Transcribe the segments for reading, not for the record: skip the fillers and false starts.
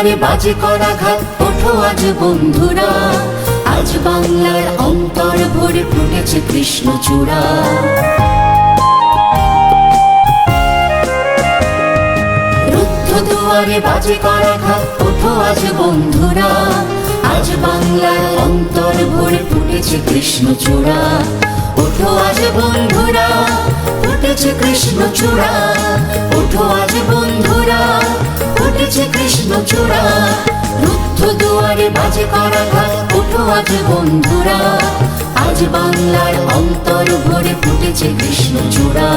দুয়ারে বাজে করাঘাত, ওঠো আজ বন্ধুরা, আজ বাংলার অন্তর ভরে ফুটেছে কৃষ্ণচূড়া। রুদ্ধ দুয়ারে বাজে করাঘাত, ওঠো আজ বন্ধুরা, আজ বাংলার অন্তর ভরে ফুটেছে কৃষ্ণচূড়া। ওঠো আজ বন্ধুরা, ফুটেছে কৃষ্ণচূড়া, ওঠো আজ বন্ধুরা, ফুটেছে কৃষ্ণচূড়া। রুদ্ধ দুয়ারে বাজে করাঘাত, ওঠো আজ বন্ধুরা, আজ বাংলার অন্তর ভরে ফুটেছে কৃষ্ণচূড়া।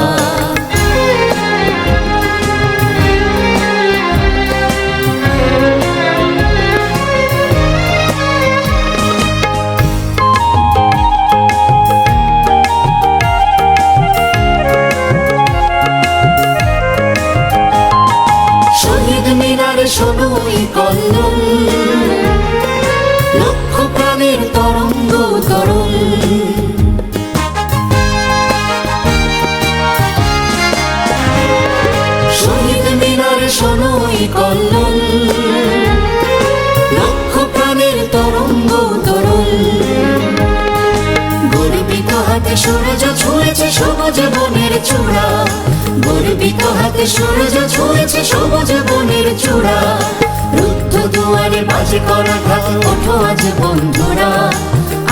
শোনো এই কল্লোল, লক্ষ প্রাণের তরঙ্গ তরল। শহীদ মিনারে শোনো এই কল্লোল, লক্ষ প্রাণের তরঙ্গ তরল। গর্বিত হাতে সূর্য ছুঁয়েছে সবুজ বনের চূড়া, গর্বিত হাতে সূর্য ছুঁয়েছে সবুজ বনের চূড়া। রুদ্ধ দুয়ারে বাজে করাঘাত, ওঠো আজ বন্ধুরা,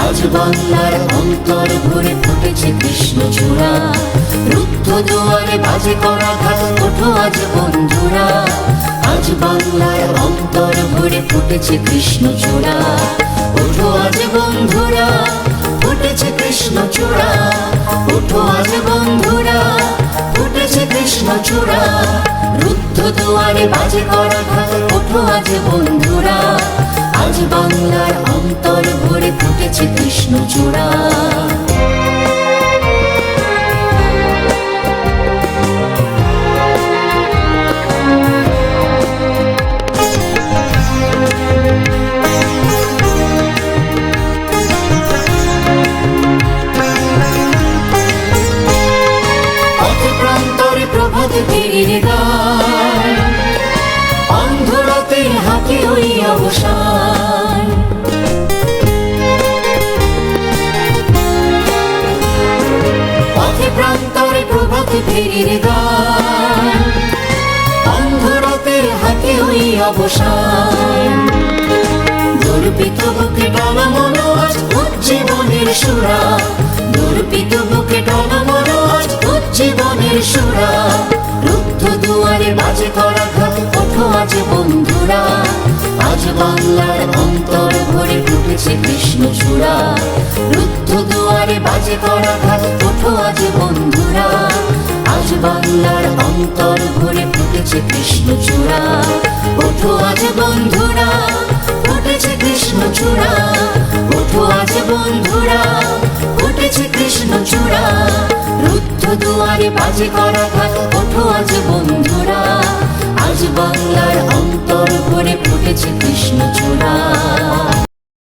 আজ বাংলার অন্তর ভরে ফুটেছে কৃষ্ণচূড়া। রুদ্ধ দুয়ারে বাজে করাঘাত, ওঠো আজ বন্ধুরা, আজ বাংলার অন্তর ভরে ফুটেছে কৃষ্ণচূড়া। ওঠো আজ বন্ধুরা, ফুটেছে কৃষ্ণচূড়া, ওঠো আজ বন্ধুরা, ফুটেছে কৃষ্ণচূড়া। রুদ্ধ দুয়ারে বাজে করাঘাত, ওঠো আজ বন্ধুরা, আজ বাংলার অন্তর ভরে ফুটেছে কৃষ্ণচূড়া। প্রভাত ফেরির গান, অন্ধরাতে হাতে ওই অবসান। পথে প্রান্তরে প্রভাত ফেরির গান, অন্ধরাতে হাতে ওই অবসান। গর্বিত বুকে টানা মনো আজ উজ্জীবনের সুরা, গর্বিত বুকে টানা মনো আজ উজ্জীবনের সুরা। রুদ্ধ দুয়ারে বাজে করাঘাত, ওঠো আজ বন্ধুরা, আজ বাংলার অন্তর ভরে ফুটেছে কৃষ্ণচূড়া। রুদ্ধ দুয়ারে বাজে করাঘাত, ওঠো আজ বন্ধুরা, আজ বাংলার অন্তর ভরে ফুটেছে কৃষ্ণচূড়া। ওঠো আজ বন্ধুরা, ফুটেছে কৃষ্ণচূড়া, ওঠো আজ বন্ধুরা, ফুটেছে কৃষ্ণচূড়া। রুদ্ধ দুয়ারে বাজে করাঘাত, ওঠো আজ বন্ধুরা, আজ বাংলার অন্তর ভরে ফুটেছে কৃষ্ণচূড়া।